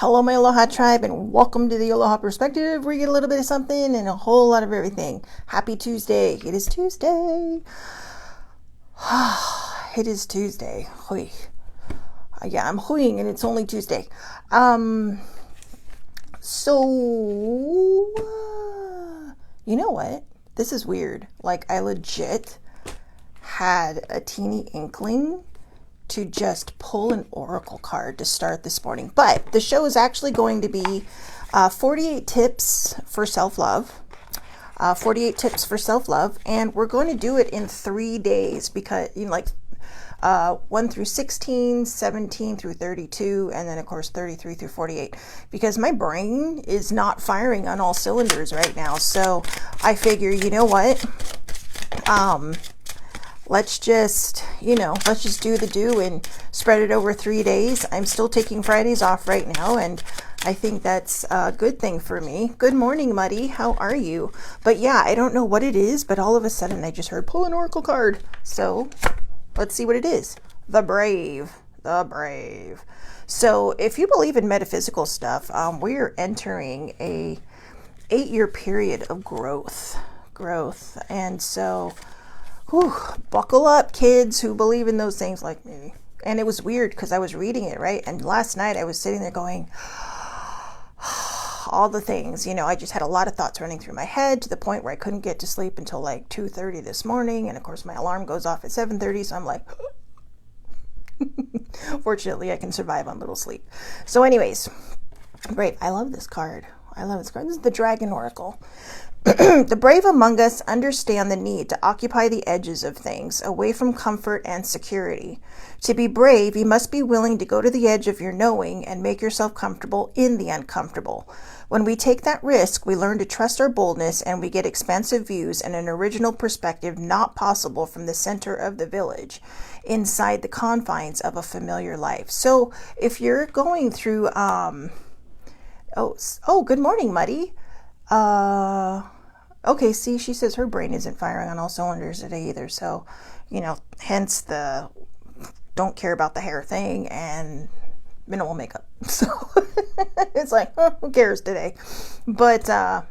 Hello, my Aloha tribe, and welcome to the Aloha Perspective, where you get a little bit of something and a whole lot of everything. Happy Tuesday. It is Tuesday. It is Tuesday. Hui. Yeah, I'm huiing, and it's only Tuesday. So, you know what? This is weird. Like, I legit had a teeny inkling to just pull an oracle card to start this morning. But the show is actually going to be 48 tips for self-love. 48 tips for self-love. And we're going to do it in 3 days because, 1 through 16, 17 through 32, and then, of course, 33 through 48. Because my brain is not firing on all cylinders right now. So I figure, you know what? Let's just do the do and spread it over 3 days. I'm still taking Fridays off right now, and I think that's a good thing for me. Good morning, Muddy. How are you? But yeah, I don't know what it is, but all of a sudden I just heard pull an oracle card. So let's see what it is. The Brave. The Brave. So if you believe in metaphysical stuff, we're entering a 8-year period of growth. And so buckle up, kids who believe in those things like me. And it was weird because I was reading it, right? And last night I was sitting there going, all the things, I just had a lot of thoughts running through my head to the point where I couldn't get to sleep until like 2:30 this morning. And of course my alarm goes off at 7:30. So I'm like, fortunately I can survive on little sleep. So anyways, great. I love this card. This is the Dragon Oracle. The brave among us understand the need to occupy the edges of things, away from comfort and security. To be brave, you must be willing to go to the edge of your knowing and make yourself comfortable in the uncomfortable. When we take that risk, we learn to trust our boldness and we get expansive views and an original perspective not possible from the center of the village, inside the confines of a familiar life. So if you're going through, good morning, Muddy. Okay, see, she says her brain isn't firing on all cylinders today either. So, hence the don't care about the hair thing and minimal makeup. So it's like, who cares today? But, I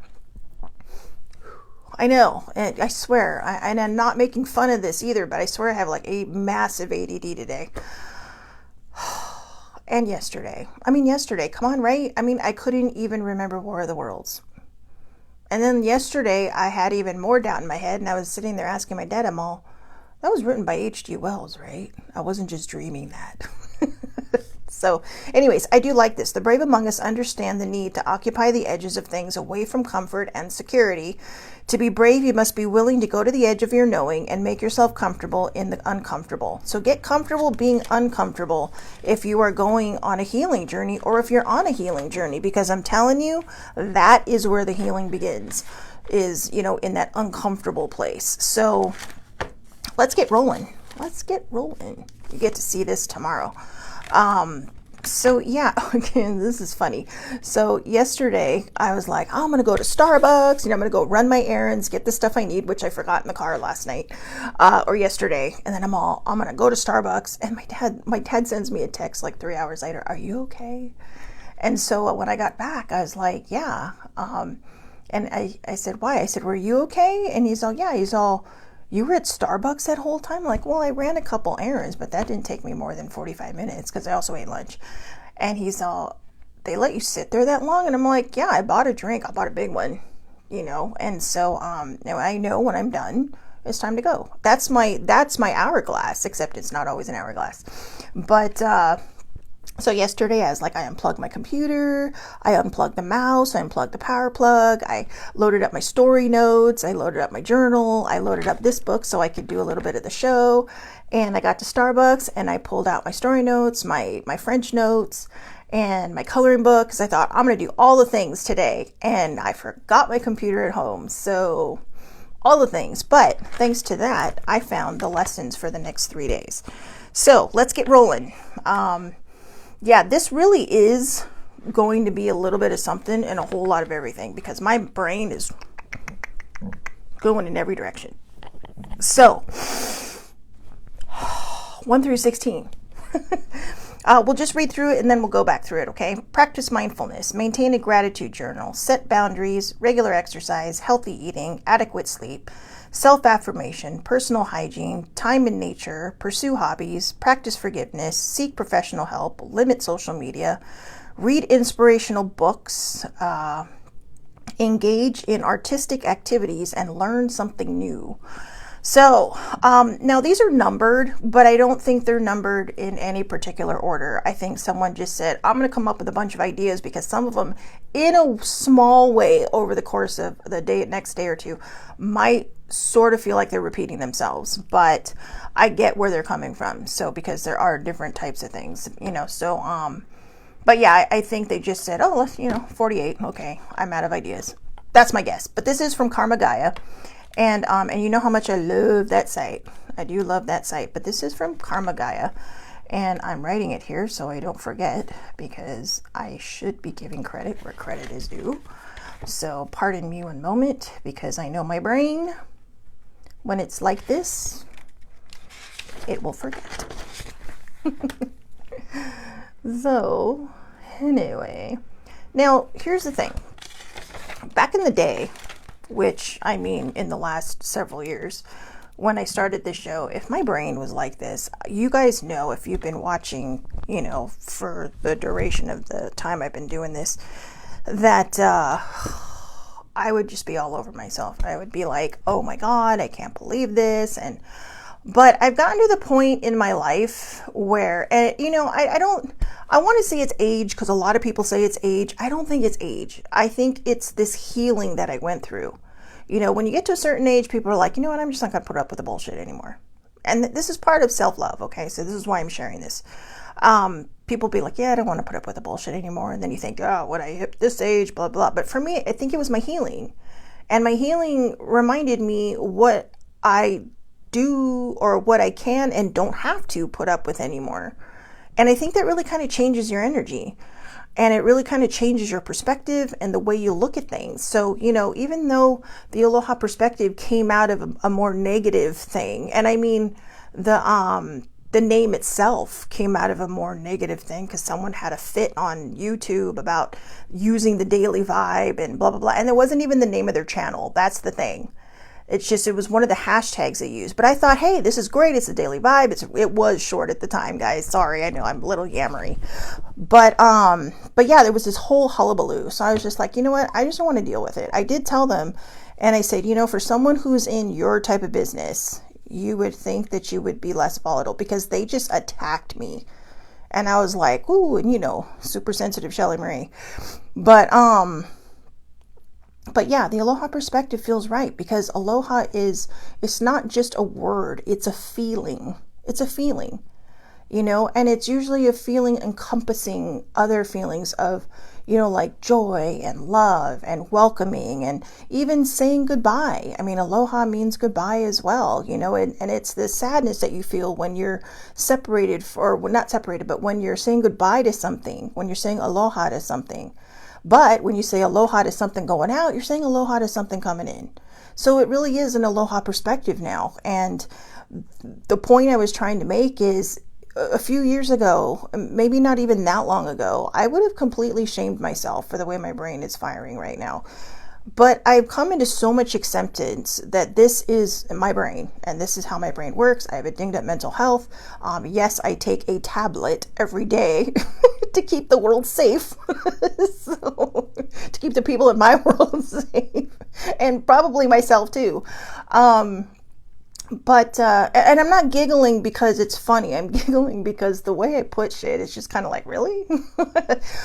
know, and I swear, and I'm not making fun of this either, but I swear I have like a massive ADD today. And yesterday, come on, right? I couldn't even remember War of the Worlds. And then yesterday, I had even more doubt in my head, and I was sitting there asking my dad, that was written by H.G. Wells, right? I wasn't just dreaming that. So, anyways, I do like this. The brave among us understand the need to occupy the edges of things away from comfort and security. To be brave, you must be willing to go to the edge of your knowing and make yourself comfortable in the uncomfortable. So get comfortable being uncomfortable if you are going on a healing journey or if you're on a healing journey, because I'm telling you, that is where the healing begins, is, in that uncomfortable place. So let's get rolling. You get to see this tomorrow. So yeah, again, this is funny. So yesterday I was like, I'm going to go to Starbucks, I'm going to go run my errands, get the stuff I need, which I forgot in the car last night, or yesterday. And then I'm going to go to Starbucks, and my dad sends me a text like 3 hours later. Are you okay? And so when I got back, I was like, yeah. And I said, why? I said, were you okay? And he's all, yeah. You were at Starbucks that whole time? Like, well, I ran a couple errands, but that didn't take me more than 45 minutes because I also ate lunch. And he's all, they let you sit there that long? And I'm like, yeah, I bought a drink. I bought a big one, And so I know when I'm done, it's time to go. That's my hourglass, except it's not always an hourglass. But so yesterday I was like, I unplugged my computer, I unplugged the mouse, I unplugged the power plug, I loaded up my story notes, I loaded up my journal, I loaded up this book so I could do a little bit of the show. And I got to Starbucks and I pulled out my story notes, my French notes, and my coloring book, because I thought I'm going to do all the things today. And I forgot my computer at home. So all the things. But thanks to that, I found the lessons for the next 3 days. So let's get rolling. Yeah, this really is going to be a little bit of something and a whole lot of everything, because my brain is going in every direction. So, 1 through 16. We'll just read through it and then we'll go back through it, okay? Practice mindfulness, maintain a gratitude journal, set boundaries, regular exercise, healthy eating, adequate sleep, self-affirmation, personal hygiene, time in nature, pursue hobbies, practice forgiveness, seek professional help, limit social media, read inspirational books, engage in artistic activities, and learn something new. So now these are numbered, but I don't think they're numbered in any particular order. I think someone just said, I'm going to come up with a bunch of ideas because some of them, in a small way over the course of the next day or two, might sort of feel like they're repeating themselves, but I get where they're coming from. So because there are different types of things, but yeah, I think they just said, oh, let's, 48. Okay, I'm out of ideas. That's my guess. But this is from Karma Gaia. And you know how much I love that site. I do love that site. But this is from Karma Gaia. And I'm writing it here so I don't forget, because I should be giving credit where credit is due. So pardon me one moment, because I know my brain, when it's like this, it will forget. So, anyway. Now, here's the thing. Back in the day, which I mean in the last several years, when I started this show, if my brain was like this, you guys know, if you've been watching, for the duration of the time I've been doing this, that I would just be all over myself. I would be like, oh my God, I can't believe this. But I've gotten to the point in my life where, I want to say it's age, because a lot of people say it's age. I don't think it's age. I think it's this healing that I went through. When you get to a certain age, people are like, you know what, I'm just not going to put up with the bullshit anymore. And this is part of self-love, okay? So this is why I'm sharing this. People be like, yeah, I don't want to put up with the bullshit anymore. And then you think, oh, when I hit this age, blah, blah. But for me, I think it was my healing. And my healing reminded me what I do, or what I can and don't have to put up with anymore. And I think that really kind of changes your energy, and it really kind of changes your perspective and the way you look at things. So, even though the Aloha Perspective came out of a more negative thing, and I mean the name itself came out of a more negative thing because someone had a fit on YouTube about using the daily vibe and blah, blah, blah. And it wasn't even the name of their channel. That's the thing. It's just, it was one of the hashtags they used. But I thought, hey, this is great. It's a daily vibe. It was short at the time, guys. Sorry, I know I'm a little yammery. But yeah, there was this whole hullabaloo. So I was just like, you know what? I just don't want to deal with it. I did tell them, and I said, for someone who's in your type of business, you would think that you would be less volatile, because they just attacked me. And I was like, ooh, and super sensitive Shelly Marie. But yeah, the Aloha Perspective feels right, because aloha it's not just a word, it's a feeling. It's a feeling, and it's usually a feeling encompassing other feelings of, like joy and love and welcoming and even saying goodbye. I mean, aloha means goodbye as well, and it's the sadness that you feel when you're separated, or not separated, but when you're saying goodbye to something, when you're saying aloha to something. But when you say aloha to something going out, you're saying aloha to something coming in. So it really is an Aloha Perspective now. And the point I was trying to make is, a few years ago, maybe not even that long ago, I would have completely shamed myself for the way my brain is firing right now. But I've come into so much acceptance that this is my brain, and this is how my brain works. I have a dinged up mental health. Yes, I take a tablet every day to keep the world safe. So, to keep the people in my world safe, and probably myself too. But I'm not giggling because it's funny. I'm giggling because the way I put shit is just kind of like, really?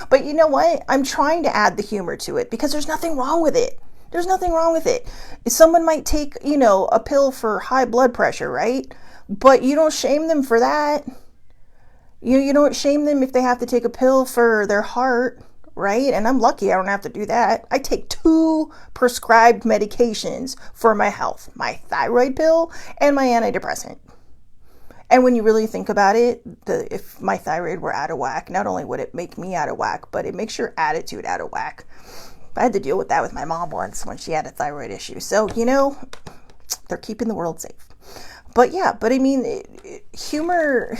But you know what? I'm trying to add the humor to it, because there's nothing wrong with it. There's nothing wrong with it. Someone might take, a pill for high blood pressure, right? But you don't shame them for that. You don't shame them if they have to take a pill for their heart, right? And I'm lucky I don't have to do that. I take 2 prescribed medications for my health, my thyroid pill and my antidepressant. And when you really think about it, if my thyroid were out of whack, not only would it make me out of whack, but it makes your attitude out of whack. I had to deal with that with my mom once when she had a thyroid issue. So, they're keeping the world safe. But yeah, but I mean, humor,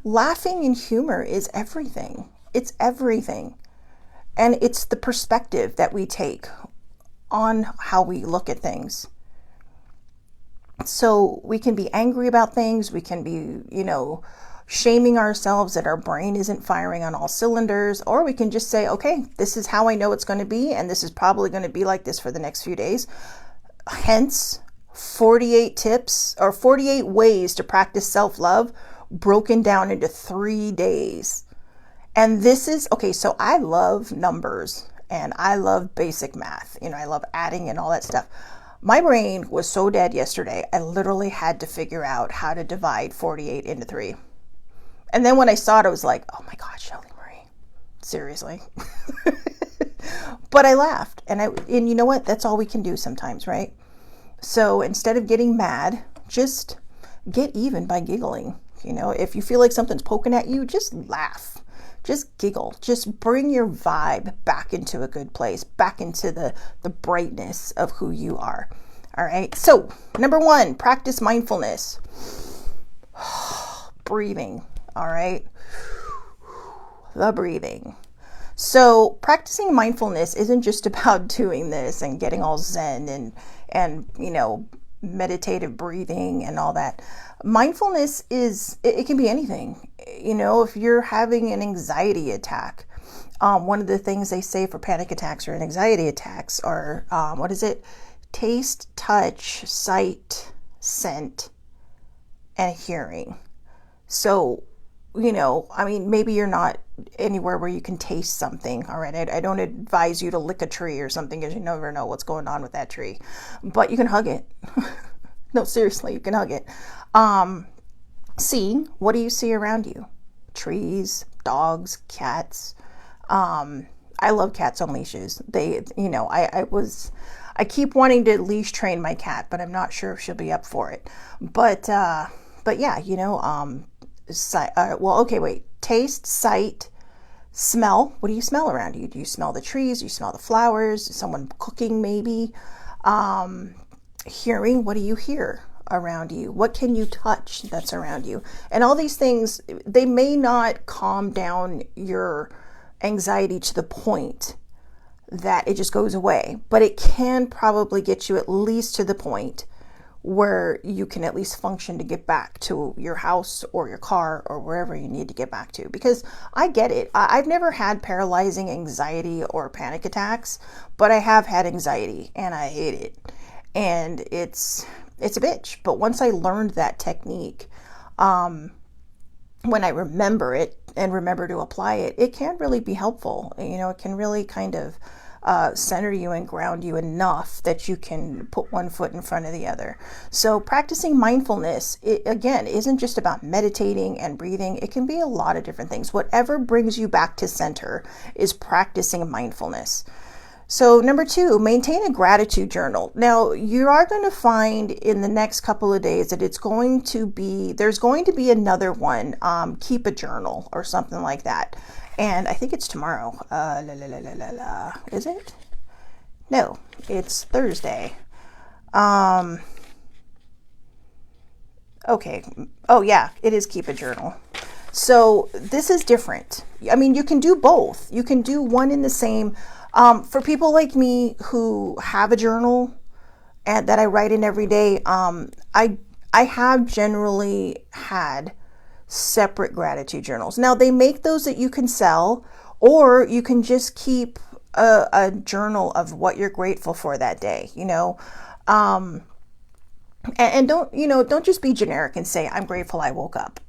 laughing and humor is everything. It's everything. And it's the perspective that we take on how we look at things. So we can be angry about things. We can be, shaming ourselves that our brain isn't firing on all cylinders, or we can just say, okay, this is how I know it's going to be, and this is probably going to be like this for the next few days. Hence, 48 tips or 48 ways to practice self-love broken down into 3 days. And this is, okay, so I love numbers and I love basic math. I love adding and all that stuff. My brain was so dead yesterday, I literally had to figure out how to divide 48 into 3. And then when I saw it, I was like, oh my God, Shelly Marie, seriously. But I laughed. And you know what? That's all we can do sometimes, right? So instead of getting mad, just get even by giggling. If you feel like something's poking at you, just laugh. Just giggle. Just bring your vibe back into a good place, back into the brightness of who you are. All right. So number 1, practice mindfulness. Breathing. All right. The breathing. So practicing mindfulness isn't just about doing this and getting all zen and meditative breathing and all that. Mindfulness it can be anything. If you're having an anxiety attack, one of the things they say for panic attacks or anxiety attacks are, taste, touch, sight, scent, and hearing. So, maybe you're not anywhere where you can taste something. All right. I don't advise you to lick a tree or something because you never know what's going on with that tree, but you can hug it. No, seriously, you can hug it. See, what do you see around you? Trees, dogs, cats. I love cats on leashes. I keep wanting to leash train my cat, but I'm not sure if she'll be up for it. But yeah, taste, sight, smell. What do you smell around you? Do you smell the trees? Do you smell the flowers? Is someone cooking maybe? Hearing, what do you hear around you? What can you touch that's around you? And all these things, they may not calm down your anxiety to the point that it just goes away, but it can probably get you at least to the point where you can at least function to get back to your house or your car or wherever you need to get back to. Because I get it. I've never had paralyzing anxiety or panic attacks, but I have had anxiety and I hate it. And it's a bitch. But once I learned that technique, when I remember it and remember to apply it, it can really be helpful. It can really kind of center you and ground you enough that you can put one foot in front of the other. So practicing mindfulness, again, isn't just about meditating and breathing. It can be a lot of different things. Whatever brings you back to center is practicing mindfulness. So number 2, maintain a gratitude journal. Now you are going to find in the next couple of days that there's going to be another one, keep a journal or something like that. And I think it's tomorrow. Is it? No, it's Thursday. Okay. Oh yeah, it is keep a journal. So this is different. I mean, you can do both. You can do one in the same. For people like me who have a journal and that I write in every day, I have generally had separate gratitude journals. Now they make those that you can sell, or you can just keep a journal of what you're grateful for that day, and don't just be generic and say, I'm grateful I woke up.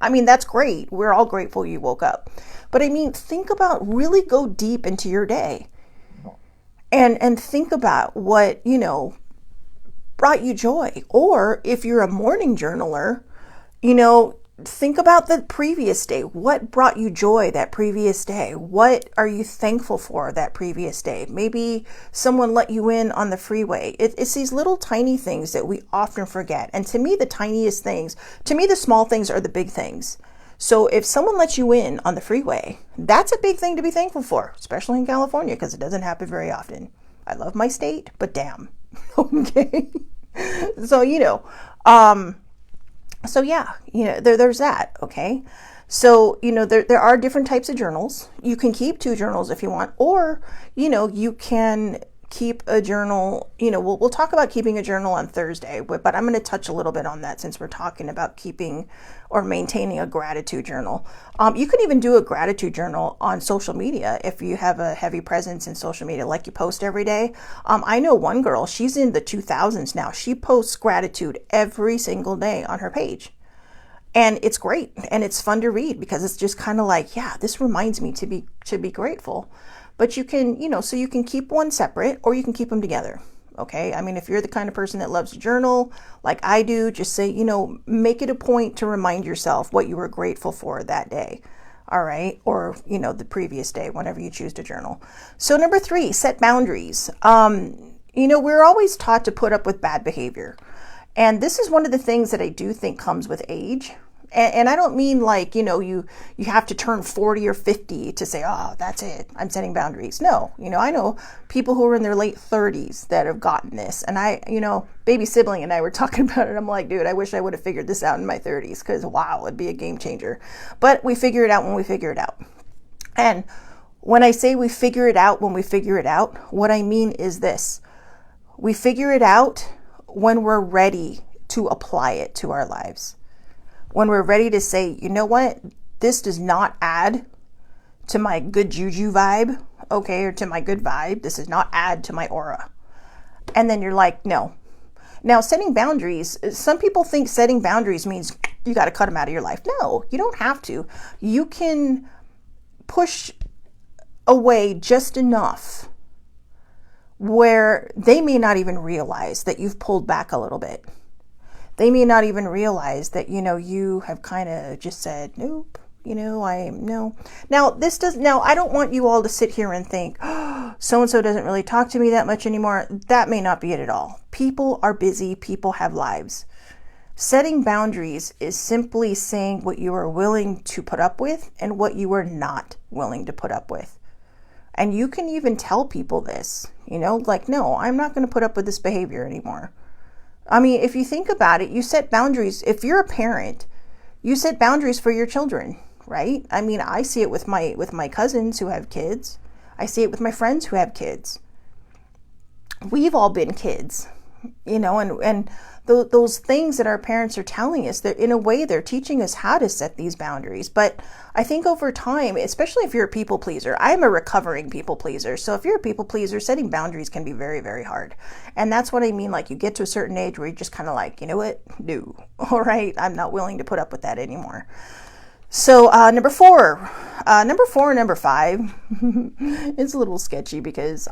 I mean, that's great. We're all grateful you woke up. But I mean, think about, really go deep into your day and think about what, brought you joy. Or if you're a morning journaler, think about the previous day. What brought you joy that previous day? What are you thankful for that previous day? Maybe someone let you in on the freeway. It's these little tiny things that we often forget. And to me, the small things are the big things. So if someone lets you in on the freeway, that's a big thing to be thankful for, especially in California, because it doesn't happen very often. I love my state, but damn. Okay. So, So yeah, there's that. Okay. So, there are different types of journals. You can keep two journals if you want, or, you can keep a journal. We'll talk about keeping a journal on Thursday, but I'm going to touch a little bit on that since we're talking about keeping or maintaining a gratitude journal. You can even do a gratitude journal on social media if you have a heavy presence in social media, like you post every day. I know one girl, she's in the 2000s now. She posts gratitude every single day on her page. And it's great and it's fun to read because it's just kind of like, yeah, this reminds me to be grateful. But you can, so you can keep one separate or you can keep them together. Okay. I mean, if you're the kind of person that loves to journal like I do, just say, make it a point to remind yourself what you were grateful for that day. All right. Or, the previous day, whenever you choose to journal. So number 3, set boundaries. We're always taught to put up with bad behavior. And this is one of the things that I do think comes with age. And I don't mean like, you have to turn 40 or 50 to say, oh, that's it, I'm setting boundaries. No, I know people who are in their late 30s that have gotten this. And baby sibling and I were talking about it. I'm like, dude, I wish I would have figured this out in my 30s because wow, it'd be a game changer. But we figure it out when we figure it out. And when I say we figure it out when we figure it out, what I mean is this. We figure it out when we're ready to apply it to our lives. When we're ready to say, you know what, this does not add to my good juju vibe, okay, or to my good vibe. This does not add to my aura. And then you're like, no. Now, setting boundaries, some people think setting boundaries means you got to cut them out of your life. No, you don't have to. You can push away just enough where they may not even realize that you've pulled back a little bit. They may not even realize that, you have kind of just said, nope, no. Now, I don't want you all to sit here and think, oh, so-and-so doesn't really talk to me that much anymore. That may not be it at all. People are busy. People have lives. Setting boundaries is simply saying what you are willing to put up with and what you are not willing to put up with. And you can even tell people this, like, no, I'm not going to put up with this behavior anymore. I mean, if you think about it, you set boundaries. If you're a parent, you set boundaries for your children, right? I mean, I see it with my cousins who have kids. I see it with my friends who have kids. We've all been kids, and those things that our parents are telling us, that in a way they're teaching us how to set these boundaries. But I think over time, especially if you're a people pleaser, I'm a recovering people pleaser. So if you're a people pleaser, setting boundaries can be very, very hard. And that's what I mean. Like you get to a certain age where you're just kind of like, you know what? No. All right. I'm not willing to put up with that anymore. So number 4 and number 5, it's a little sketchy because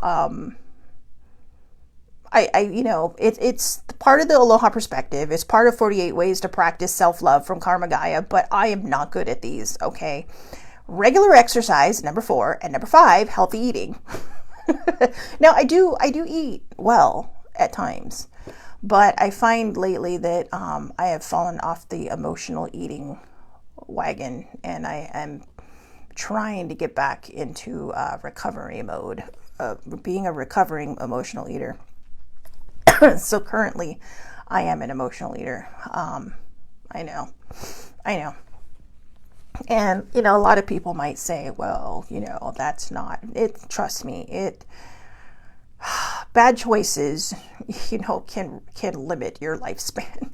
it's part of the Aloha Perspective. It's part of 48 Ways to Practice Self-Love from Karma Gaia, but I am not good at these, okay? Regular exercise, number 4, and number 5, healthy eating. Now, I do eat well at times, but I find lately that I have fallen off the emotional eating wagon, and I am trying to get back into recovery mode, being a recovering emotional eater. So currently I am an emotional eater. I know. And, a lot of people might say, well, that's not it. Trust me, bad choices, can limit your lifespan.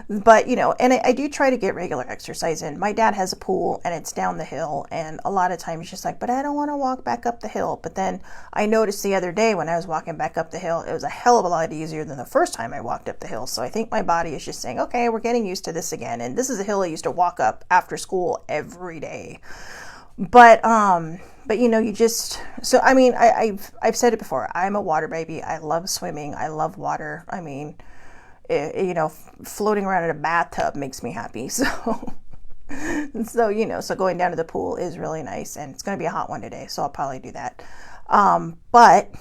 But, and I do try to get regular exercise in. My dad has a pool and it's down the hill. And a lot of times it's just like, but I don't want to walk back up the hill. But then I noticed the other day when I was walking back up the hill, it was a hell of a lot easier than the first time I walked up the hill. So I think my body is just saying, okay, we're getting used to this again. And this is a hill I used to walk up after school every day. But you just, so, I mean, I've said it before. I'm a water baby. I love swimming. I love water. I mean, floating around in a bathtub makes me happy. So going down to the pool is really nice, and it's going to be a hot one today, so I'll probably do that. But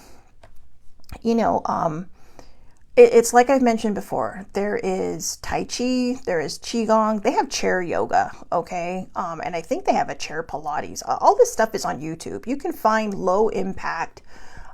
it's like I've mentioned before, there is Tai Chi, there is Qigong, they have chair yoga, okay? And I think they have a chair Pilates. All this stuff is on YouTube. You can find low impact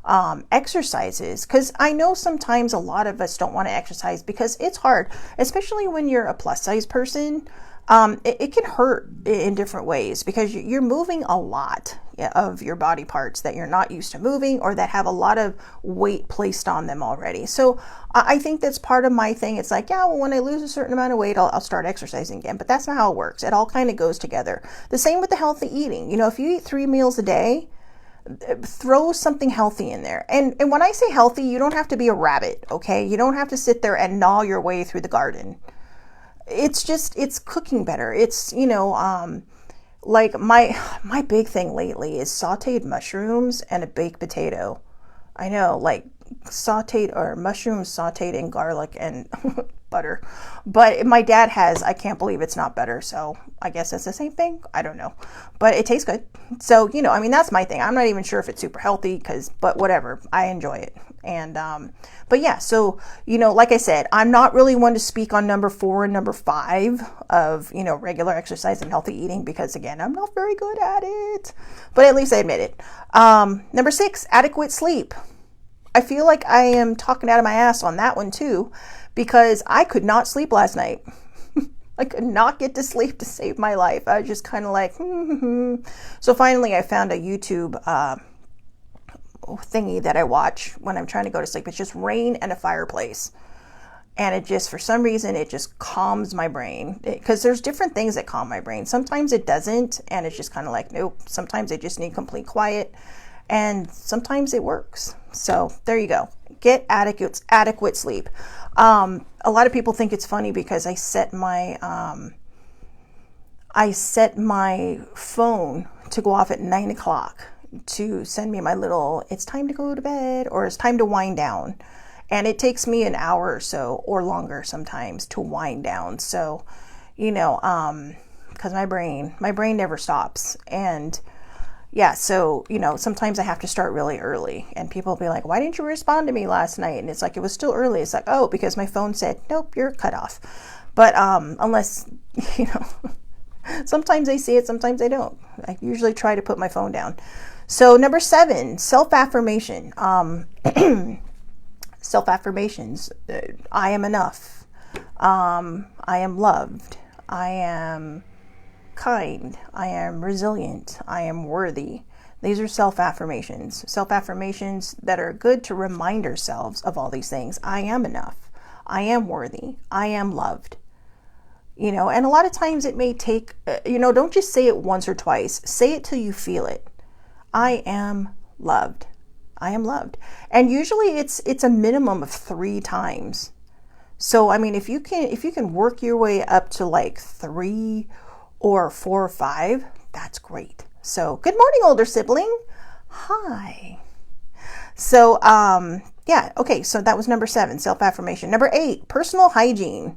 exercises, because I know sometimes a lot of us don't want to exercise because it's hard, especially when you're a plus size person. It can hurt in different ways because you're moving a lot of your body parts that you're not used to moving or that have a lot of weight placed on them already. So I think that's part of my thing. It's like, yeah, well, when I lose a certain amount of weight, I'll start exercising again. But that's not how it works. It all kind of goes together. The same with the healthy eating. If you eat 3 meals a day, throw something healthy in there. And when I say healthy, you don't have to be a rabbit, okay? You don't have to sit there and gnaw your way through the garden. It's cooking better. It's, like my big thing lately is sauteed mushrooms and a baked potato. I know, like sauteed or mushrooms sauteed in garlic and butter. But my dad has, I can't believe it's not better. So I guess it's the same thing. I don't know. But it tastes good. So, that's my thing. I'm not even sure if it's super healthy but whatever. I enjoy it. And, but yeah, so, like I said, I'm not really one to speak on number 4 and number 5 of, regular exercise and healthy eating because again, I'm not very good at it, but at least I admit it. Number 6, adequate sleep. I feel like I am talking out of my ass on that one too, because I could not sleep last night. I could not get to sleep to save my life. I was just kind of like, So finally I found a YouTube, thingy that I watch when I'm trying to go to sleep. It's just rain and a fireplace. And it just, for some reason, it just calms my brain. Because there's different things that calm my brain. Sometimes it doesn't. And it's just kind of like, nope. Sometimes I just need complete quiet. And sometimes it works. So there you go. Get adequate sleep. A lot of people think it's funny because I set my phone to go off at 9 o'clock to send me my little, it's time to go to bed or it's time to wind down. And it takes me an hour or so or longer sometimes to wind down. So, because my brain never stops. And yeah, so, sometimes I have to start really early and people will be like, why didn't you respond to me last night? And it's like, it was still early. It's like, oh, because my phone said, nope, you're cut off. But, unless, sometimes I see it, sometimes I don't. I usually try to put my phone down. So number 7, self-affirmation. Self-affirmations. I am enough. I am loved. I am kind. I am resilient. I am worthy. These are self-affirmations. Self-affirmations that are good to remind ourselves of all these things. I am enough. I am worthy. I am loved. And a lot of times it may take, don't just say it once or twice. Say it till you feel it. I am loved. I am loved. And usually it's a minimum of 3 times. So, I mean, if you can work your way up to like 3 or 4 or 5, that's great. So, good morning, older sibling. Hi. So, yeah. Okay. So that was number 7, self-affirmation. Number 8, personal hygiene.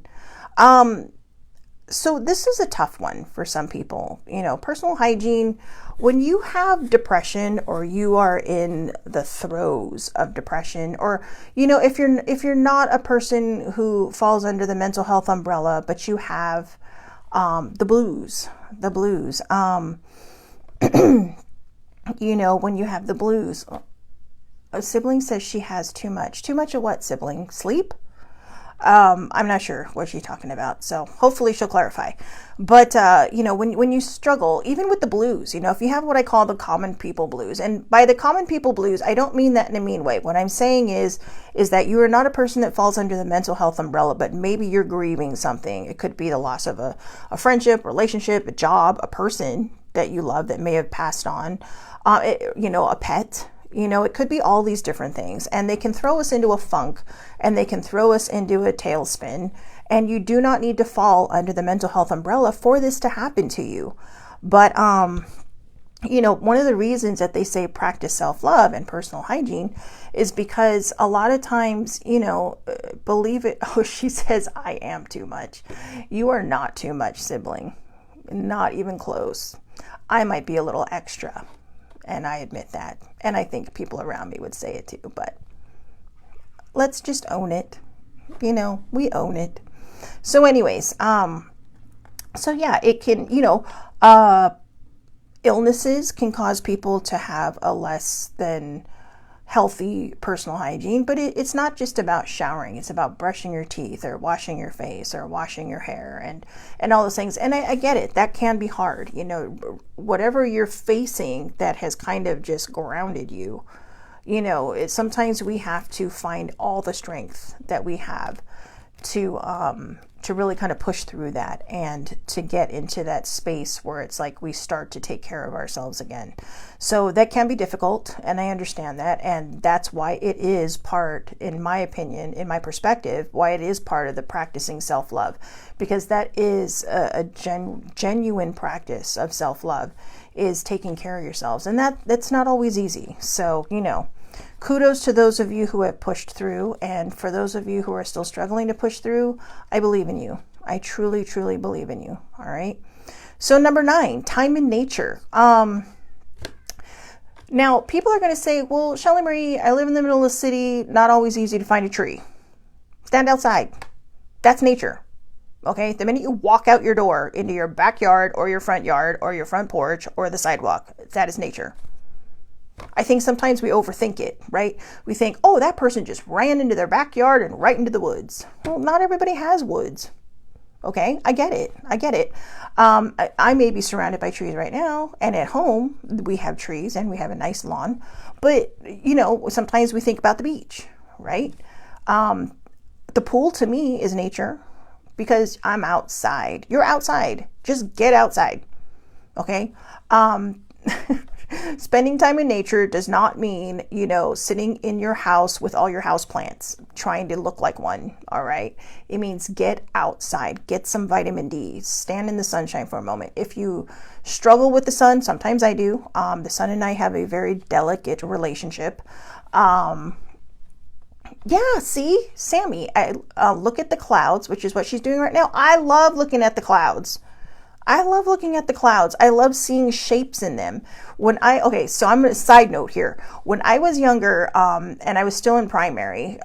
So this is a tough one for some people, personal hygiene. When you have depression or you are in the throes of depression, or, if you're not a person who falls under the mental health umbrella, but you have, the blues, when you have the blues, a sibling says she has too much of what, sibling? Sleep? I'm not sure what she's talking about, so hopefully she'll clarify. But, when you struggle, even with the blues, if you have what I call the common people blues, and by the common people blues, I don't mean that in a mean way. What I'm saying is that you are not a person that falls under the mental health umbrella, but maybe you're grieving something. It could be the loss of a friendship, relationship, a job, a person that you love that may have passed on, a pet. It could be all these different things, and they can throw us into a funk and they can throw us into a tailspin, and you do not need to fall under the mental health umbrella for this to happen to you. But, one of the reasons that they say practice self-love and personal hygiene is because a lot of times, believe it. Oh, she says, I am too much. You are not too much, sibling. Not even close. I might be a little extra. And I admit that. And I think people around me would say it too. But let's just own it. We own it. So anyways, so yeah, it can, illnesses can cause people to have a less than healthy personal hygiene, but it's not just about showering. It's about brushing your teeth or washing your face or washing your hair and all those things. And I get it. That can be hard. You know, whatever you're facing that has kind of just grounded you, you know, sometimes we have to find all the strength that we have to really kind of push through that and to get into that space where it's like we start to take care of ourselves again. So that can be difficult, and I understand that, and that's why it is part, in my opinion, in my perspective, why it is part of the practicing self-love, because that is a genuine practice of self-love, is taking care of yourselves, and that's not always easy. So, you know, kudos to those of you who have pushed through, and for those of you who are still struggling to push through, I believe in you. I truly, truly believe in you. All right. So number 9, time in nature. Now, people are going to say, well, Shelly Marie, I live in the middle of the city, not always easy to find a tree. Stand outside. That's nature. Okay? The minute you walk out your door into your backyard or your front yard or your front porch or the sidewalk, that is nature. I think sometimes we overthink it, right? We think, oh, that person just ran into their backyard and right into the woods. Well, not everybody has woods. Okay, I get it. I get it. I may be surrounded by trees right now, and at home we have trees and we have a nice lawn. But, you know, sometimes we think about the beach, right? The pool to me is nature because I'm outside. You're outside. Just get outside. Okay? Spending time in nature does not mean, you know, sitting in your house with all your house plants, trying to look like one, all right? It means get outside, get some vitamin D, stand in the sunshine for a moment. If you struggle with the sun, sometimes I do. The sun and I have a very delicate relationship. Yeah, see, Sammy, look at the clouds, which is what she's doing right now. I love looking at the clouds. I love looking at the clouds. I love seeing shapes in them. So I'm going to side note here. When I was younger, and I was still in primary,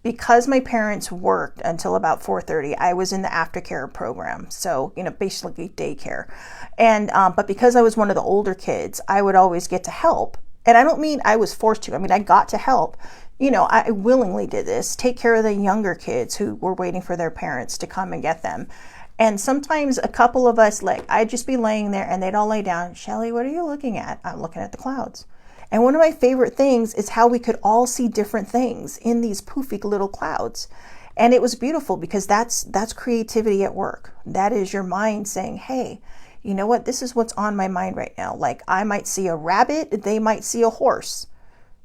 because my parents worked until about 4:30, I was in the aftercare program. So, you know, basically daycare. And, but because I was one of the older kids, I would always get to help. And I don't mean I was forced to. I mean, I got to help. You know, I willingly did this, take care of the younger kids who were waiting for their parents to come and get them. And sometimes a couple of us, like, I'd just be laying there and they'd all lay down. Shelly, what are you looking at? I'm looking at the clouds. And one of my favorite things is how we could all see different things in these poofy little clouds. And it was beautiful because that's creativity at work. That is your mind saying, hey, you know what? This is what's on my mind right now. Like, I might see a rabbit, they might see a horse.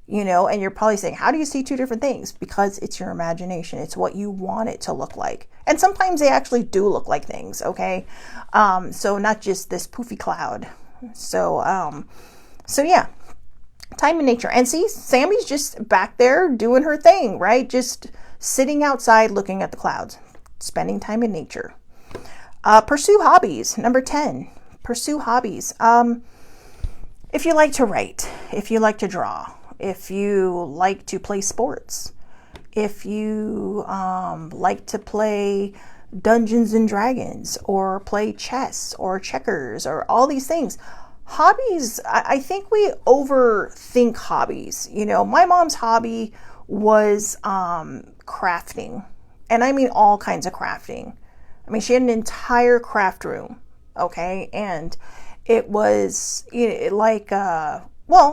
You know, and you're probably saying, how do you see two different things? Because it's your imagination. It's what you want it to look like. And sometimes they actually do look like things, okay? So not just this poofy cloud. So yeah, time in nature. And see, Sammy's just back there doing her thing, right? Just sitting outside looking at the clouds, spending time in nature. Pursue hobbies. Number 10, pursue hobbies. If you like to write, if you like to draw, if you like to play sports, if you like to play Dungeons and Dragons or play chess or checkers or all these things. Hobbies, I think we overthink hobbies. You know, my mom's hobby was crafting. And I mean all kinds of crafting. I mean, she had an entire craft room, okay? And it was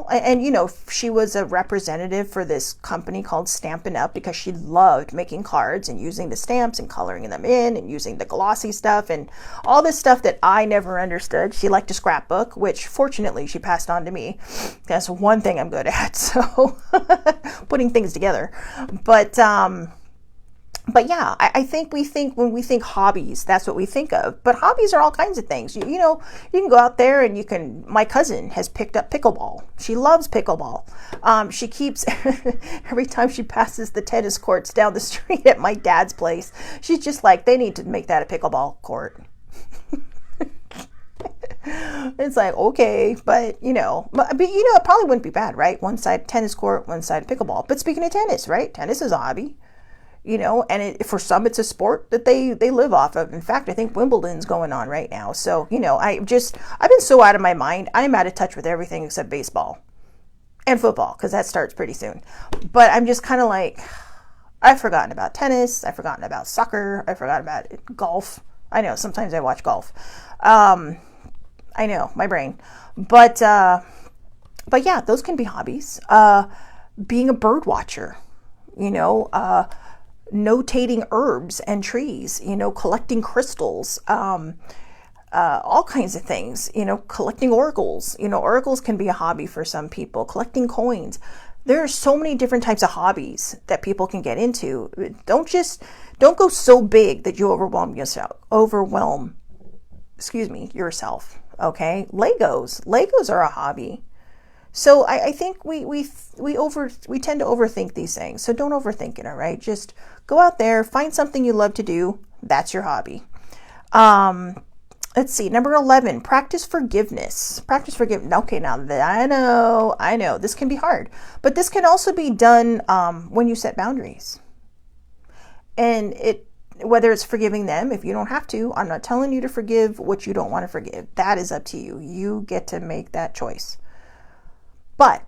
and you know, she was a representative for this company called Stampin' Up because she loved making cards and using the stamps and coloring them in and using the glossy stuff and all this stuff that I never understood. She liked to scrapbook, which fortunately she passed on to me. That's one thing I'm good at, so putting things together. But yeah, I think when we think hobbies, that's what we think of. But hobbies are all kinds of things. You know, you can go out there and my cousin has picked up pickleball. She loves pickleball. She keeps, every time she passes the tennis courts down the street at my dad's place, she's just like, they need to make that a pickleball court. It's like, okay, but you know, it probably wouldn't be bad, right? One side tennis court, one side pickleball. But speaking of tennis, right? Tennis is a hobby. You know, and for some, it's a sport that they live off of. In fact, I think Wimbledon's going on right now. So, you know, I've been so out of my mind. I'm out of touch with everything except baseball. and football, because that starts pretty soon. But I'm just kind of like, I've forgotten about tennis. I've forgotten about soccer. I forgot about golf. I know sometimes I watch golf. I know, my brain. But yeah, those can be hobbies. Being a bird watcher, notating herbs and trees, collecting crystals, all kinds of things, collecting oracles. Oracles can be a hobby for some people, collecting coins. There are so many different types of hobbies that people can get into. Don't go so big that you overwhelm yourself. Yourself. Okay. Legos are a hobby. So I think we tend to overthink these things. So don't overthink it. All right. Just go out there, find something you love to do. That's your hobby. Let's see. Number 11, practice forgiveness. Practice forgiveness. Okay, now that I know this can be hard, but this can also be done when you set boundaries. And whether it's forgiving them, if you don't have to, I'm not telling you to forgive what you don't want to forgive. That is up to you. You get to make that choice. But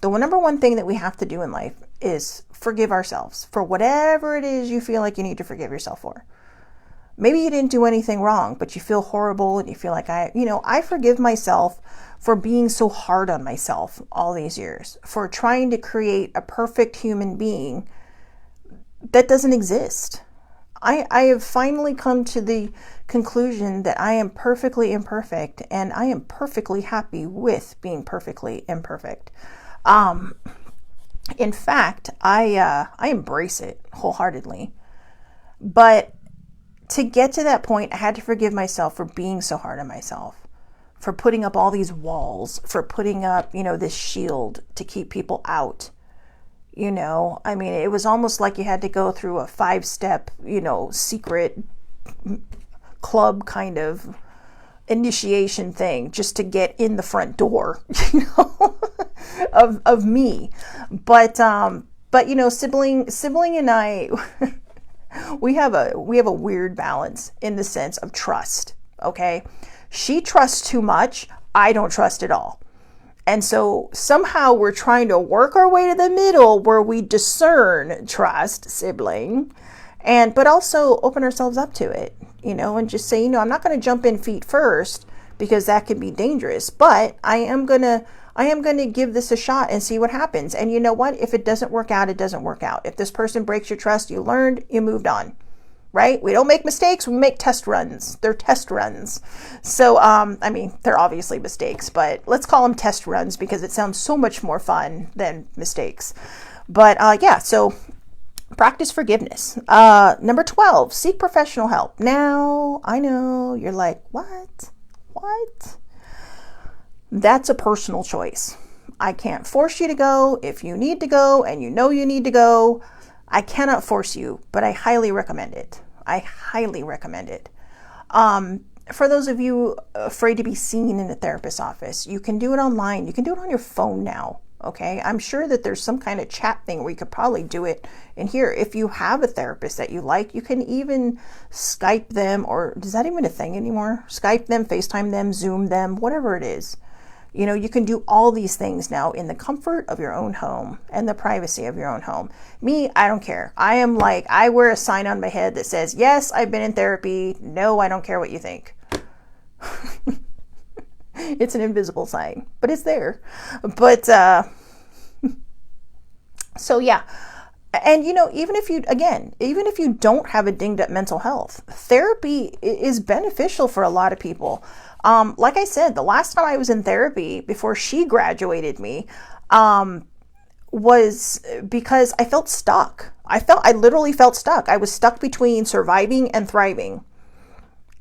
the number one thing that we have to do in life is forgive ourselves for whatever it is you feel like you need to forgive yourself for. Maybe you didn't do anything wrong, but you feel horrible and you feel like I forgive myself for being so hard on myself all these years, for trying to create a perfect human being that doesn't exist. I have finally come to the conclusion that I am perfectly imperfect, and I am perfectly happy with being perfectly imperfect. In fact, I embrace it wholeheartedly. But to get to that point, I had to forgive myself for being so hard on myself, for putting up all these walls, for putting up, this shield to keep people out. It was almost like you had to go through a 5-step, secret club kind of initiation thing just to get in the front door, of me. But sibling and I, we have a weird balance in the sense of trust. Okay. She trusts too much. I don't trust at all. And so somehow we're trying to work our way to the middle where we discern trust, sibling, but also open ourselves up to it, and just say, I'm not going to jump in feet first because that can be dangerous, but I am going to give this a shot and see what happens. And you know what? If it doesn't work out, it doesn't work out. If this person breaks your trust, you learned, you moved on. Right? We don't make mistakes. We make test runs. They're test runs. So, they're obviously mistakes, but let's call them test runs because it sounds so much more fun than mistakes. But so practice forgiveness. Number 12, seek professional help. Now, I know you're like, what? That's a personal choice. I can't force you to go. If you need to go and you need to go, I cannot force you, but I highly recommend it. For those of you afraid to be seen in a therapist's office, you can do it online. You can do it on your phone now. Okay. I'm sure that there's some kind of chat thing where you could probably do it in here. If you have a therapist that you like, you can even Skype them, or is that even a thing anymore? Skype them, FaceTime them, Zoom them, whatever it is. You can do all these things now in the comfort of your own home and the privacy of your own home. Me, I don't care. I wear a sign on my head that says, yes, I've been in therapy. No, I don't care what you think. It's an invisible sign, but it's there. But, so yeah. And, even if you don't have a dinged up mental health, therapy is beneficial for a lot of people. Like I said, the last time I was in therapy before she graduated me, was because I felt stuck. I literally felt stuck. I was stuck between surviving and thriving,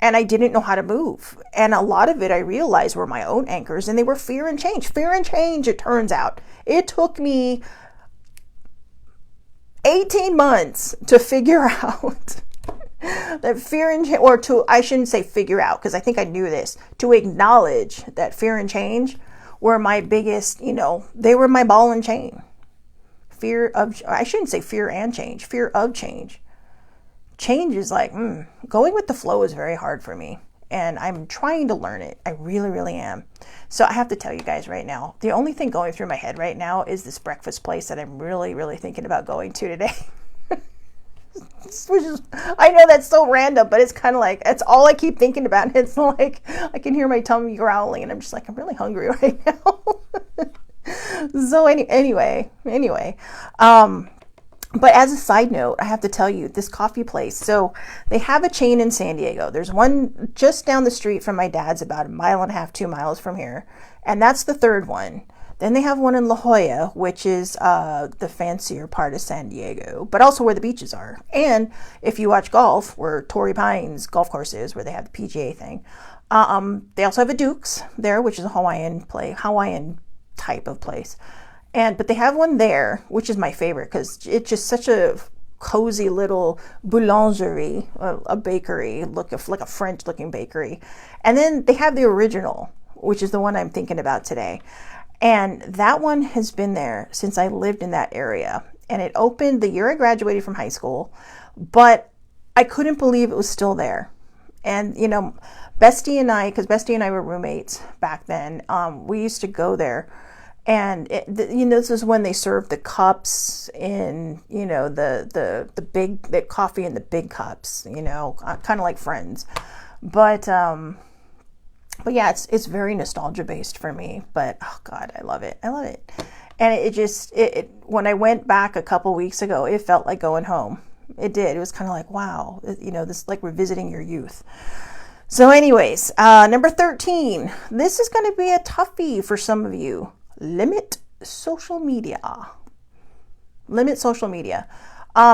and I didn't know how to move. And a lot of it I realized were my own anchors, and they were fear and change. Fear and change, it turns out. It took me 18 months to figure out that fear and change, I shouldn't say figure out, because I think I knew this, to acknowledge that fear and change were my biggest, they were my ball and chain. I shouldn't say fear and change, fear of change. Change is like, going with the flow is very hard for me. and I'm trying to learn it. I really, really am. So I have to tell you guys right now, the only thing going through my head right now is this breakfast place that I'm really, really thinking about going to today. Which is, I know that's so random, but it's kind of like, it's all I keep thinking about. It's like, I can hear my tummy growling, and I'm just like, I'm really hungry right now. So anyway, but as a side note, I have to tell you, this coffee place, so they have a chain in San Diego. There's one just down the street from my dad's, about 1.5 miles, 2 miles from here. And that's the third one. Then they have one in La Jolla, which is the fancier part of San Diego, but also where the beaches are. And if you watch golf, where Torrey Pines golf course is, where they have the PGA thing. They also have a Duke's there, which is a Hawaiian type of place. But they have one there, which is my favorite because it's just such a cozy little boulangerie, a bakery, like a French looking bakery. And then they have the original, which is the one I'm thinking about today. And that one has been there since I lived in that area. And it opened the year I graduated from high school, but I couldn't believe it was still there. And, you know, Bestie and I, because Bestie and I were roommates back then, we used to go there. And, this is when they served the cups in, the big coffee in the big cups, kind of like Friends. But yeah, it's very nostalgia based for me, but oh God, I love it. And it when I went back a couple weeks ago, it felt like going home. It did. It was kind of like, wow, this like revisiting your youth. So anyways, number 13, this is going to be a toughie for some of you. Limit social media.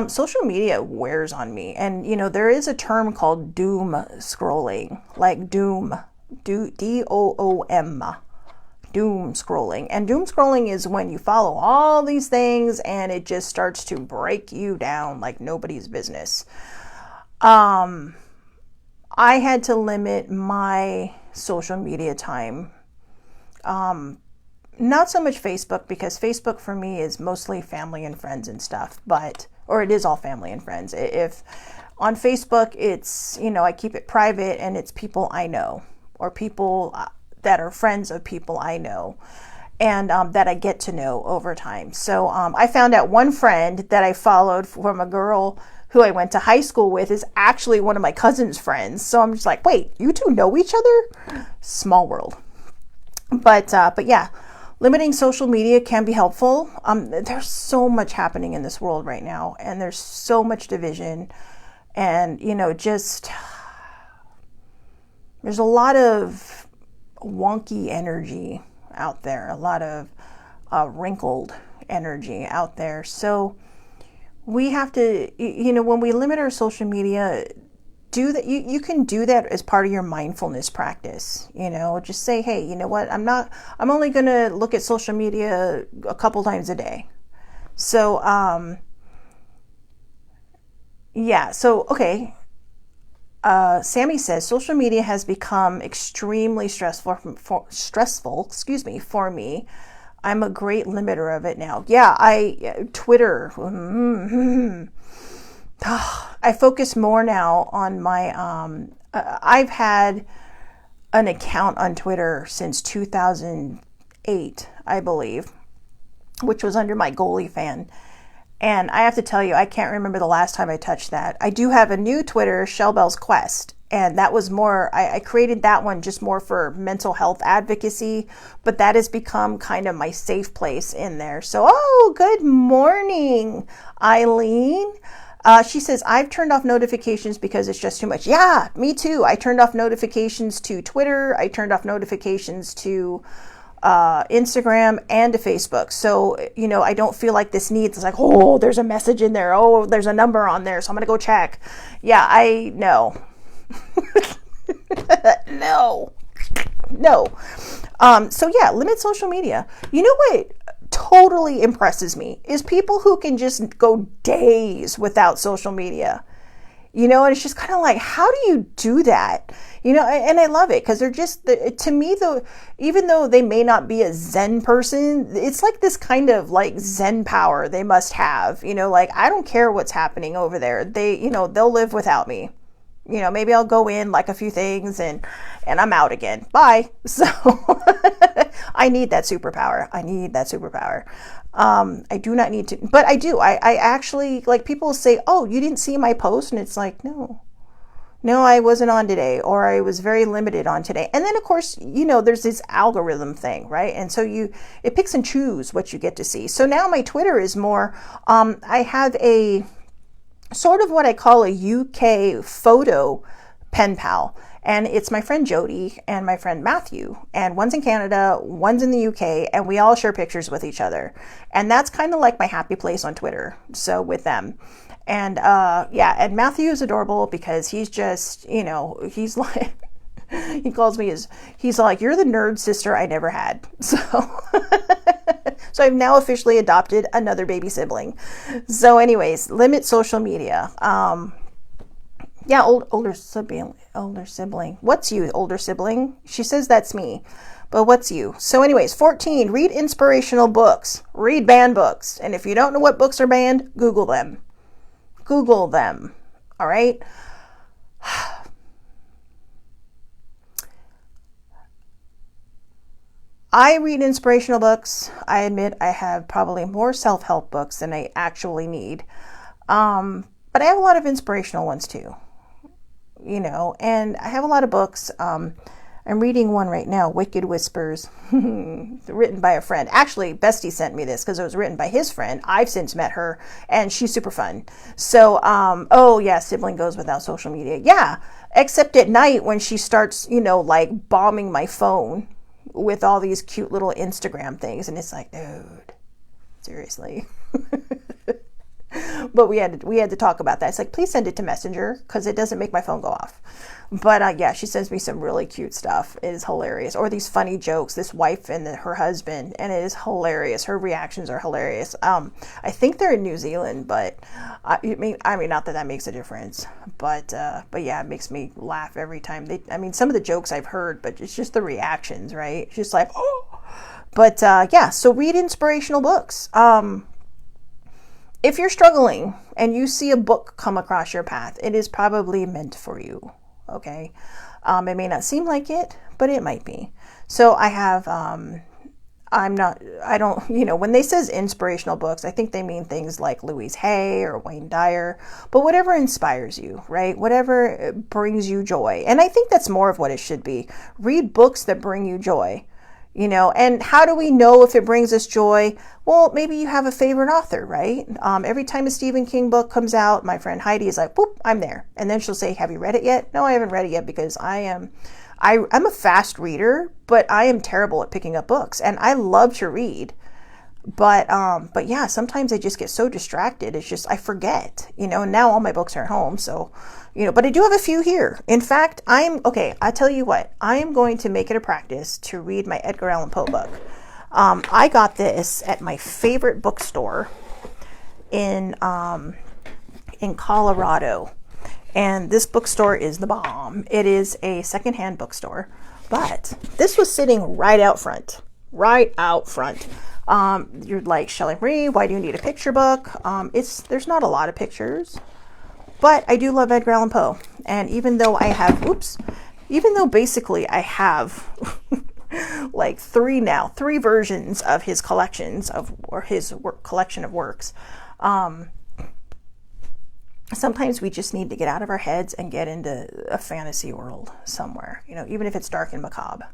Social media wears on me. And, there is a term called doom scrolling, like doom. D-O-O-M, doom scrolling. And doom scrolling is when you follow all these things and it just starts to break you down like nobody's business. I had to limit my social media time. Not so much Facebook, because Facebook for me is mostly family and friends and stuff, or it is all family and friends. If on Facebook, it's, I keep it private and it's people I know, or people that are friends of people I know, and that I get to know over time. So I found out one friend that I followed from a girl who I went to high school with is actually one of my cousin's friends. So I'm just like, wait, you two know each other? Small world. But yeah, limiting social media can be helpful. There's so much happening in this world right now, and there's so much division, and there's a lot of wonky energy out there, a lot of wrinkled energy out there. So we have to, when we limit our social media, do that. You can do that as part of your mindfulness practice. Just say, hey, you know what? I'm only going to look at social media a couple times a day. So, yeah. So, okay. Sammy says social media has become extremely stressful for me. I'm a great limiter of it now. Yeah, Twitter. I focus more now on my, I've had an account on Twitter since 2008, I believe, which was under my goalie fan. And I have to tell you, I can't remember the last time I touched that. I do have a new Twitter, Shellbell's Quest. And that was more, I created that one just more for mental health advocacy, but that has become kind of my safe place in there. So, good morning, Eileen. She says, I've turned off notifications because it's just too much. Yeah, me too. I turned off notifications to Twitter. I turned off notifications to Instagram and to Facebook. So, I don't feel like this needs, it's like, there's a message in there. Oh, there's a number on there. So I'm going to go check. Yeah, I know. No. So yeah, limit social media. You know what totally impresses me is people who can just go days without social media. And it's just kind of like, how do you do that? And I love it because they're just, to me, though, even though they may not be a Zen person, it's like this kind of like Zen power they must have, like, I don't care what's happening over there. They'll live without me. Maybe I'll go in, like a few things, and I'm out again. Bye. So I need that superpower. I need that superpower. I do not need to, but I do. I actually, like, people say, oh, you didn't see my post. And it's like, no, I wasn't on today, or I was very limited on today. And then of course, there's this algorithm thing, right? And so it picks and choose what you get to see. So now my Twitter is more, I have a sort of what I call a UK photo pen pal. And it's my friend Jody and my friend Matthew. And one's in Canada, one's in the UK, and we all share pictures with each other. And that's kind of like my happy place on Twitter. So with them. And and Matthew is adorable because he's just, he's like, he calls me he's like, you're the nerd sister I never had. So, so I've now officially adopted another baby sibling. So anyways, limit social media. Older sibling. What's you, older sibling? She says that's me. But what's you? So anyways, 14, read inspirational books. Read banned books. And if you don't know what books are banned, Google them. Google them. All right. I read inspirational books. I admit I have probably more self-help books than I actually need. But I have a lot of inspirational ones too. And I have a lot of books. I'm reading one right now, Wicked Whispers, written by a friend. Actually, Bestie sent me this because it was written by his friend. I've since met her, and she's super fun. So, sibling goes without social media. Yeah, except at night when she starts, like bombing my phone with all these cute little Instagram things. And it's like, dude, seriously. But we had to talk about that. It's like, please send it to Messenger because it doesn't make my phone go off. But she sends me some really cute stuff. It is hilarious. Or these funny jokes, this wife and her husband, and it is hilarious. Her reactions are hilarious. I think they're in New Zealand, but I mean, not that makes a difference. But yeah, it makes me laugh every time. Some of the jokes I've heard, but it's just the reactions, right? It's just like, oh. But so read inspirational books. If you're struggling and you see a book come across your path, it is probably meant for you. Okay. It may not seem like it, but it might be. So I have, when they says inspirational books, I think they mean things like Louise Hay or Wayne Dyer, but whatever inspires you, right? Whatever brings you joy. And I think that's more of what it should be. Read books that bring you joy. And how do we know if it brings us joy? Well, maybe you have a favorite author, right? Every time a Stephen King book comes out, my friend Heidi is like, whoop, I'm there. And then she'll say, have you read it yet? No, I haven't read it yet because I'm a fast reader, but I am terrible at picking up books and I love to read. But yeah, sometimes I just get so distracted. It's just, I forget, now all my books are at home. So, but I do have a few here. In fact, I tell you what, I am going to make it a practice to read my Edgar Allan Poe book. I got this at my favorite bookstore in Colorado. And this bookstore is the bomb. It is a secondhand bookstore, but this was sitting right out front. You're like, Shelley Marie, why do you need a picture book? There's not a lot of pictures, but I do love Edgar Allan Poe. And even though basically I have like three versions of his collections collection of works, sometimes we just need to get out of our heads and get into a fantasy world somewhere, even if it's dark and macabre.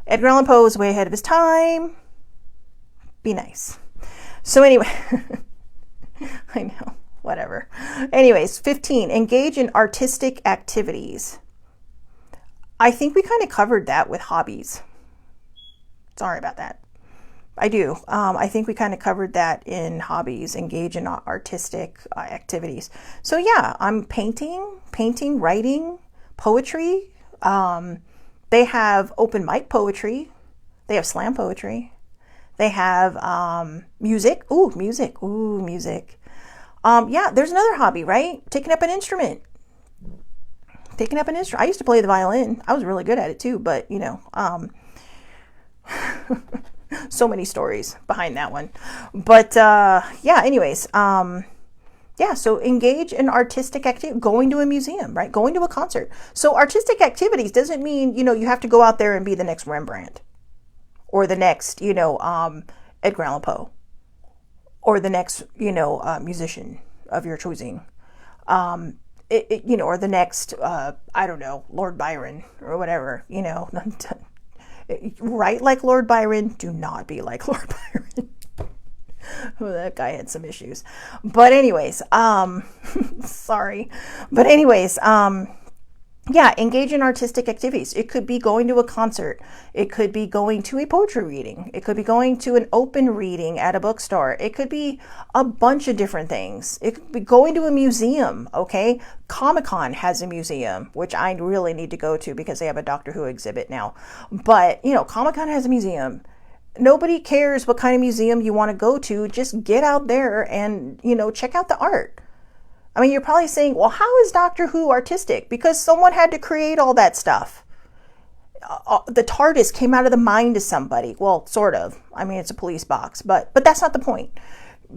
Edgar Allan Poe is way ahead of his time. Be nice. So anyway, I know, whatever. Anyways, 15, engage in artistic activities. I think we kind of covered that with hobbies. Sorry about that. I do. I think we kind of covered that in hobbies, engage in artistic activities. So yeah, I'm painting, writing, poetry. They have open mic poetry. They have slam poetry. They have music. Ooh, music. Yeah, there's another hobby, right? Taking up an instrument. I used to play the violin. I was really good at it too, but so many stories behind that one. But yeah, anyways, Yeah, so engage in artistic activity, going to a museum, right? Going to a concert. So artistic activities doesn't mean, you have to go out there and be the next Rembrandt or the next, Edgar Allan Poe or the next, musician of your choosing. Or the next, I don't know, Lord Byron or whatever, write like Lord Byron, do not be like Lord Byron. Oh, that guy had some issues. But anyways, sorry. But anyways, yeah, engage in artistic activities. It could be going to a concert. It could be going to a poetry reading. It could be going to an open reading at a bookstore. It could be a bunch of different things. It could be going to a museum, okay? Comic-Con has a museum, which I really need to go to because they have a Doctor Who exhibit now. But, Comic-Con has a museum. Nobody cares what kind of museum you want to go to. Just get out there and, check out the art. I mean, you're probably saying, well, how is Doctor Who artistic? Because someone had to create all that stuff. The TARDIS came out of the mind of somebody. Well, sort of. I mean, it's a police box, but that's not the point.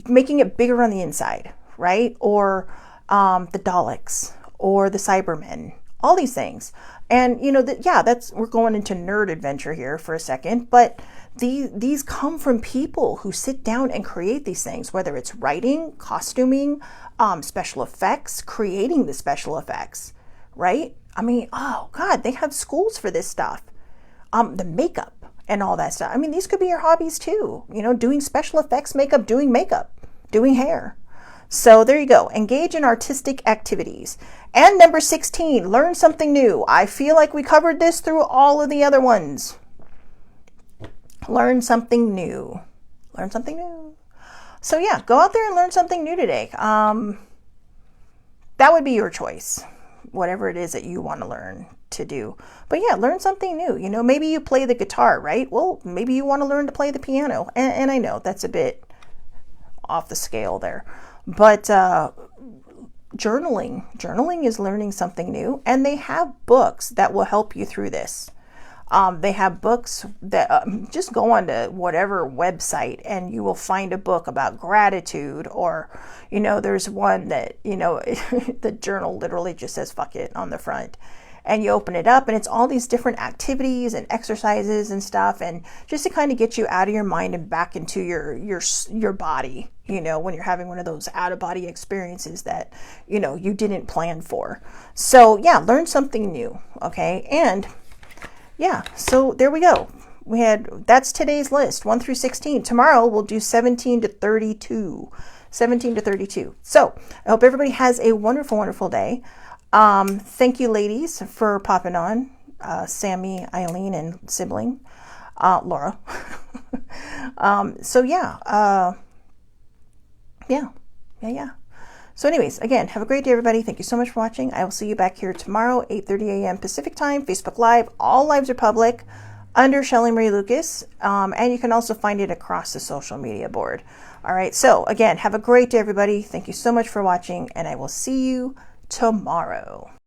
Making it bigger on the inside, right? Or the Daleks or the Cybermen, all these things. And, we're going into nerd adventure here for a second, but these come from people who sit down and create these things, whether it's writing, costuming, special effects, creating the special effects, right? I mean, oh God, they have schools for this stuff. The makeup and all that stuff. I mean, these could be your hobbies too, doing special effects, makeup, doing hair. So there you go. Engage in artistic activities. And number 16, learn something new. I feel like we covered this through all of the other ones. Learn something new. Learn something new. So yeah, go out there and learn something new today. That would be your choice, whatever it is that you want to learn to do. But yeah, learn something new. Maybe you play the guitar, right? Well, maybe you want to learn to play the piano. And I know that's a bit off the scale there. But journaling is learning something new. And they have books that will help you through this. They have books that just go on to whatever website and you will find a book about gratitude, or, there's one that, the journal literally just says fuck it on the front, and you open it up and it's all these different activities and exercises and stuff. And just to kind of get you out of your mind and back into your body, when you're having one of those out of body experiences that, you didn't plan for. So yeah, learn something new. Okay. And yeah, so there we go. That's today's list, 1 through 16. Tomorrow we'll do 17 to 32. 17 to 32. So I hope everybody has a wonderful, wonderful day. Thank you, ladies, for popping on. Sammy, Eileen, and sibling, Laura. So yeah. Yeah. So anyways, again, have a great day, everybody. Thank you so much for watching. I will see you back here tomorrow, 8:30 a.m. Pacific time, Facebook Live. All lives are public under Shelly Marie Lucas. And you can also find it across the social media board. All right. So again, have a great day, everybody. Thank you so much for watching, and I will see you tomorrow.